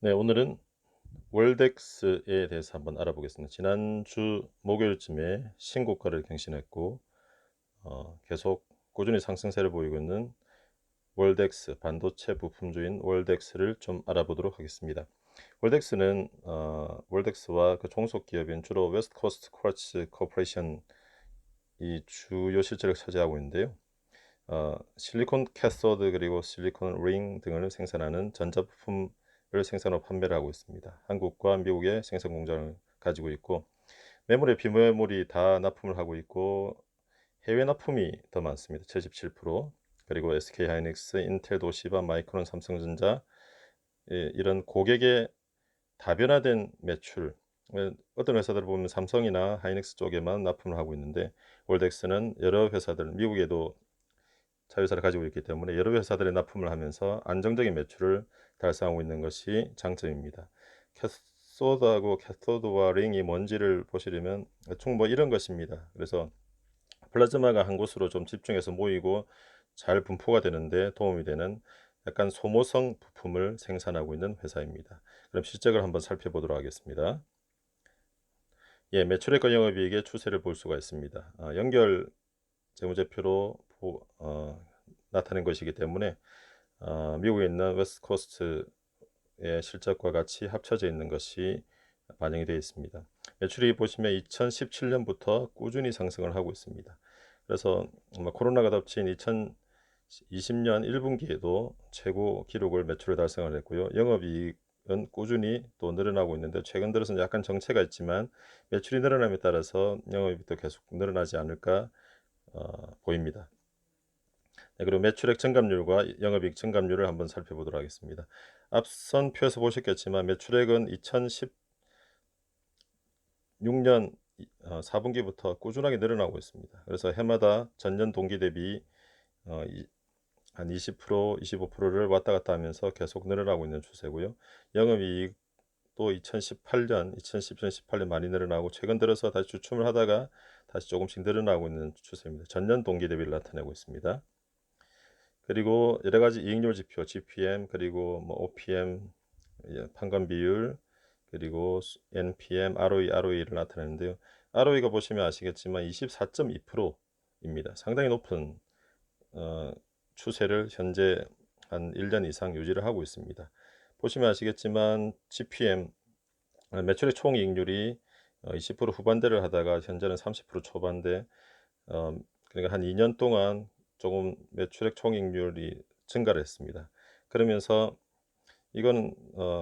네, 오늘은 월덱스에 대해서 한번 알아보겠습니다. 지난주 목요일쯤에 신고가를 경신했고 계속 꾸준히 상승세를 보이고 있는 월덱스, 반도체 부품주인 월덱스를 좀 알아보도록 하겠습니다. 월덱스는 월덱스와 그 종속 기업인 주로 웨스트 코스트 쿼츠 코퍼레이션 이 주요 실적을 차지하고 있는데요. 실리콘 캐소드 그리고 실리콘 링 등을 생산하는 전자부품을 생산하고 판매를 하고 있습니다. 한국과 미국의 생산 공장을 가지고 있고, 메모리, 비메모리 다 납품을 하고 있고, 해외 납품이 더 많습니다. 77%. 그리고 SK 하이닉스, 인텔, 도시바, 마이크론, 삼성전자, 이런 고객의 다변화된 매출. 어떤 회사들을 보면 삼성이나 하이닉스 쪽에만 납품을 하고 있는데, 월덱스는 여러 회사들, 미국에도 자회사를 가지고 있기 때문에 여러 회사들의 납품을 하면서 안정적인 매출을 달성하고 있는 것이 장점입니다. 캐소드하고 캐토드와 링이 뭔지를 보시려면 대충 뭐 이런 것입니다. 그래서 플라즈마가 한 곳으로 좀 집중해서 모이고 잘 분포가 되는데 도움이 되는 약간 소모성 부품을 생산하고 있는 회사입니다. 그럼 실적을 한번 살펴보도록 하겠습니다. 예, 매출액과 영업이익의 추세를 볼 수가 있습니다. 연결 재무제표로 나타낸 것이기 때문에 미국에 있는 웨스트코스트의 실적과 같이 합쳐져 있는 것이 반영이 되어 있습니다. 매출이 보시면 2017년부터 꾸준히 상승을 하고 있습니다. 그래서 코로나가 덮친 2020년 1분기에도 최고 기록을 매출을 달성을 했고요. 영업이익은 꾸준히 또 늘어나고 있는데 최근 들어서는 약간 정체가 있지만 매출이 늘어남에 따라서 영업이익도 계속 늘어나지 않을까 보입니다. 네, 그리고 매출액 증감률과 영업이익 증감률을 한번 살펴보도록 하겠습니다. 앞선 표에서 보셨겠지만 매출액은 2016년 4분기부터 꾸준하게 늘어나고 있습니다. 그래서 해마다 전년 동기 대비 한 20%, 25%를 왔다 갔다 하면서 계속 늘어나고 있는 추세고요. 영업이익도 2018년, 2017년, 18년 많이 늘어나고 최근 들어서 다시 주춤을 하다가 다시 조금씩 늘어나고 있는 추세입니다. 전년 동기 대비를 나타내고 있습니다. 그리고 여러 가지 이익률 지표, GPM, 그리고 뭐 OPM, 판관 비율, 그리고 NPM, ROE를 나타내는데요. ROE가 보시면 아시겠지만 24.2%입니다. 상당히 높은 추세를 현재 한 1년 이상 유지를 하고 있습니다. 보시면 아시겠지만 GPM, 매출의 총이익률이 20% 후반대를 하다가 현재는 30% 초반대, 그러니까 한 2년 동안 조금 매출액 총이익률이 증가를 했습니다. 그러면서 이거는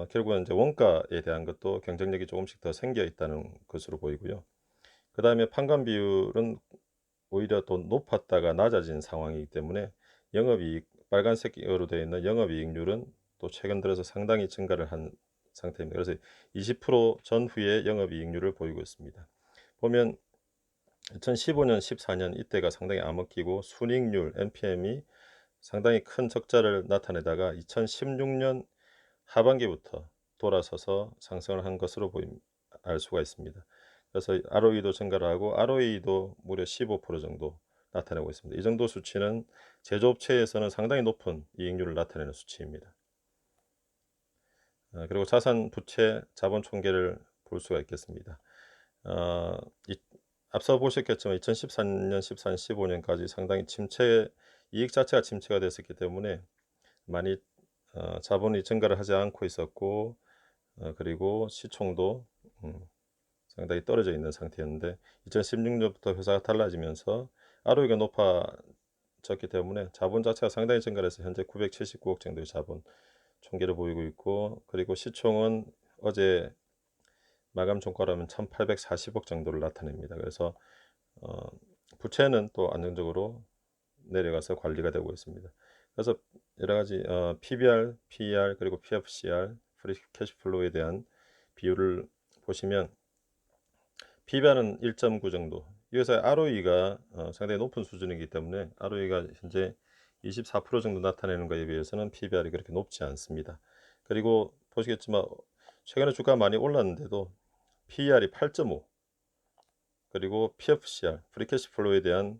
결국은 이제 원가에 대한 것도 경쟁력이 조금씩 더 생겨 있다는 것으로 보이고요. 그 다음에 판관 비율은 오히려 더 높았다가 낮아진 상황이기 때문에 영업이익, 빨간색으로 되어 있는 영업이익률은 또 최근 들어서 상당히 증가를 한 상태입니다. 그래서 20% 전후의 영업이익률을 보이고 있습니다. 보면 2015년, 14년 이때가 상당히 암흑기고 순이익률 NPM이 상당히 큰 적자를 나타내다가 2016년 하반기부터 돌아서서 상승을 한 것으로 알 수가 있습니다. 그래서 ROE도 증가를 하고 ROE도 무려 15% 정도 나타내고 있습니다. 이 정도 수치는 제조업체에서는 상당히 높은 이익률을 나타내는 수치입니다. 그리고 자산, 부채, 자본 총계를 볼 수가 있겠습니다. 어, 이, 앞서 보셨겠지만 2014년, 14년, 15년까지 상당히 이익 자체가 침체가 됐었기 때문에 많이 자본이 증가를 하지 않고 있었고, 그리고 시총도 상당히 떨어져 있는 상태였는데 2016년부터 회사가 달라지면서 ROE가 높아졌기 때문에 자본 자체가 상당히 증가해서 현재 979억 정도의 자본 총계를 보이고 있고, 그리고 시총은 어제 마감 종가라면 1840억 정도를 나타냅니다. 그래서 어, 부채는 또 안정적으로 내려가서 관리가 되고 있습니다. 그래서 여러 가지 PBR, PER 그리고 PFCR, 프리 캐시플로우에 대한 비율을 보시면 PBR은 1.9 정도. 이 회사의 ROE가 상당히 높은 수준이기 때문에 ROE가 현재 24% 정도 나타내는 것에 비해서는 PBR이 그렇게 높지 않습니다. 그리고 보시겠지만 최근에 주가가 많이 올랐는데도 PER이 8.5, 그리고 PFCR, 프리캐시 플로우에 대한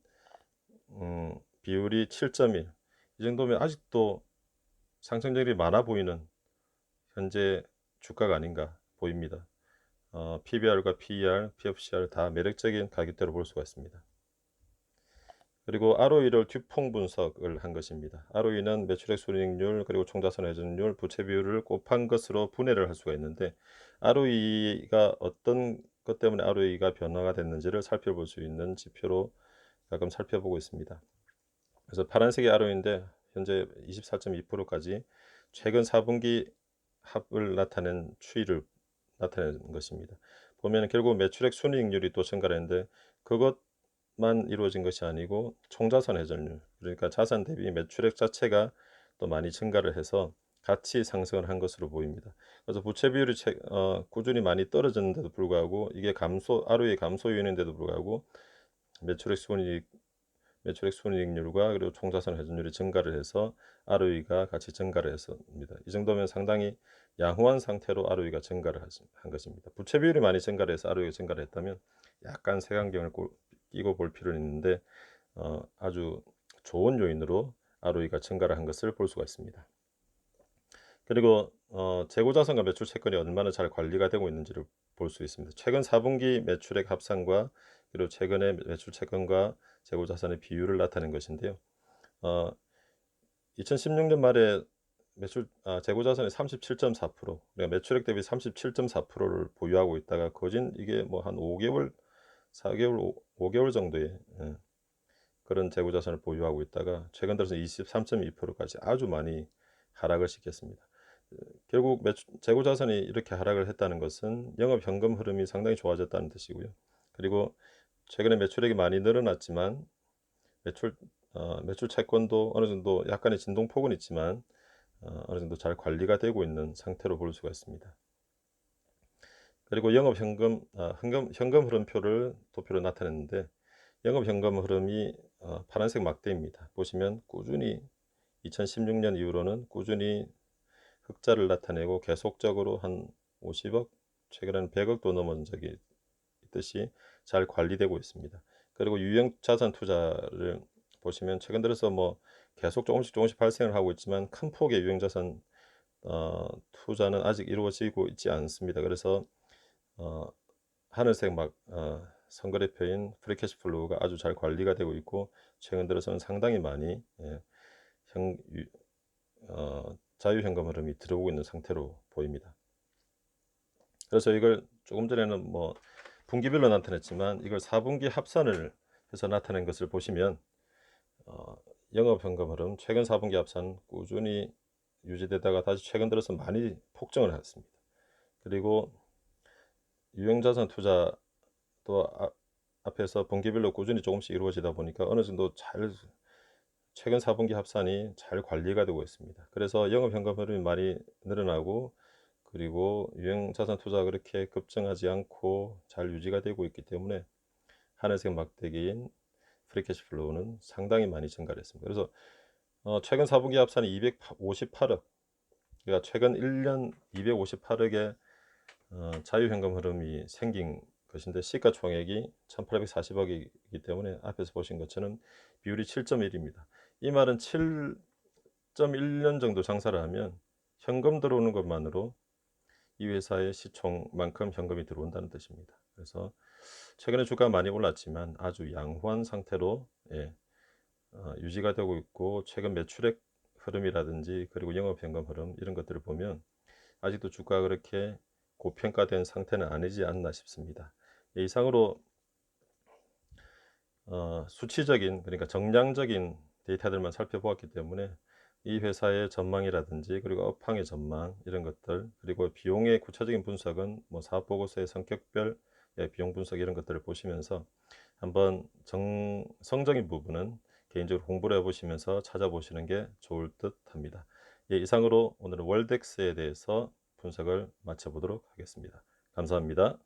비율이 7.1. 이 정도면 아직도 상승률이 많아 보이는 현재 주가가 아닌가 보입니다. PBR과 PER, PFCR 다 매력적인 가격대로 볼 수가 있습니다. 그리고 ROE를 듀퐁 분석을 한 것입니다. ROE는 매출액 순이익률 그리고 총자산 회전율, 부채 비율을 곱한 것으로 분해를 할 수가 있는데 ROE가 어떤 것 때문에 ROE가 변화가 됐는지를 살펴볼 수 있는 지표로 가끔 살펴보고 있습니다. 그래서 파란색이 ROE인데 현재 24.2%까지 최근 4분기 합을 나타낸 추이를 나타내는 것입니다. 보면 결국 매출액 순이익률이 또 증가를 했는데 그것만 이루어진 것이 아니고 총자산 회전율, 그러니까 자산 대비 매출액 자체가 또 많이 증가를 해서 같이 상승을 한 것으로 보입니다. 그래서 부채 비율이 꾸준히 많이 떨어졌는데도 불구하고 이게 ROE 감소 요인인데도 불구하고 매출액 순이익률과 그리고 총자산 회전율이 증가를 해서 ROE가 같이 증가를 했습니다. 이 정도면 상당히 양호한 상태로 ROE가 증가를 한 것입니다. 부채 비율이 많이 증가를 해서 ROE가 증가를 했다면 약간 색안경을 끼고 볼 필요는 있는데 아주 좋은 요인으로 ROE가 증가를 한 것을 볼 수가 있습니다. 그리고 재고자산과 매출 채권이 얼마나 잘 관리가 되고 있는지를 볼 수 있습니다. 최근 4분기 매출액 합산과 그리고 최근의 매출 채권과 재고자산의 비율을 나타낸 것인데요. 2016년 말에 재고자산이 37.4%, 그러니까 매출액 대비 37.4%를 보유하고 있다가 거진 이게 뭐 한 5개월, 4개월, 5개월 정도의 그런 재고자산을 보유하고 있다가 최근 들어서 23.2%까지 아주 많이 하락을 시켰습니다. 결국 재고자산이 이렇게 하락을 했다는 것은 영업현금 흐름이 상당히 좋아졌다는 뜻이고요. 그리고 최근에 매출액이 많이 늘어났지만 매출 채권도 어느 정도 약간의 진동폭은 있지만 어느 정도 잘 관리가 되고 있는 상태로 볼 수가 있습니다. 그리고 현금 흐름표를 도표로 나타냈는데 영업현금 흐름이 파란색 막대입니다. 보시면 꾸준히 2016년 이후로는 꾸준히 흑자를 나타내고 계속적으로 한 50억, 최근에는 100억도 넘은 적이 있듯이 잘 관리되고 있습니다. 그리고 유형 자산 투자를 보시면 최근 들어서 뭐 계속 조금씩 발생을 하고 있지만 큰 폭의 유형 자산 투자는 아직 이루어지고 있지 않습니다. 그래서 하늘색 선거래표인 프리캐시 플로우가 아주 잘 관리가 되고 있고 최근 들어서는 상당히 많이 자유현금 흐름이 들어오고 있는 상태로 보입니다. 그래서 이걸 조금 전에는 뭐 분기별로 나타냈지만 이걸 4분기 합산을 해서 나타낸 것을 보시면 영업현금 흐름 최근 4분기 합산 꾸준히 유지되다가 다시 최근 들어서 많이 폭증을 했습니다. 그리고 유형자산 투자도 앞에서 분기별로 꾸준히 조금씩 이루어지다 보니까 어느 정도 최근 4분기 합산이 잘 관리가 되고 있습니다. 그래서 영업현금 흐름이 많이 늘어나고 그리고 유형자산 투자가 그렇게 급증하지 않고 잘 유지가 되고 있기 때문에 하늘색 막대기인 프리캐시 플로우는 상당히 많이 증가를 했습니다. 그래서 최근 4분기 합산이 258억, 그러니까 최근 1년 258억의 자유현금 흐름이 생긴 것인데 시가총액이 1840억이기 때문에 앞에서 보신 것처럼 비율이 7.1입니다. 이 말은 7.1년 정도 장사를 하면 현금 들어오는 것만으로 이 회사의 시총만큼 현금이 들어온다는 뜻입니다. 그래서 최근에 주가가 많이 올랐지만 아주 양호한 상태로 유지가 되고 있고 최근 매출액 흐름이라든지 그리고 영업현금 흐름 이런 것들을 보면 아직도 주가가 그렇게 고평가된 상태는 아니지 않나 싶습니다. 이상으로 수치적인 그러니까 정량적인 데이터들만 살펴보았기 때문에 이 회사의 전망이라든지 그리고 업황의 전망 이런 것들 그리고 비용의 구체적인 분석은 뭐 사업보고서의 성격별 비용 분석 이런 것들을 보시면서 한번 정성적인 부분은 개인적으로 공부를 해보시면서 찾아보시는 게 좋을 듯 합니다. 이상으로 오늘은 월덱스에 대해서 분석을 마쳐보도록 하겠습니다. 감사합니다.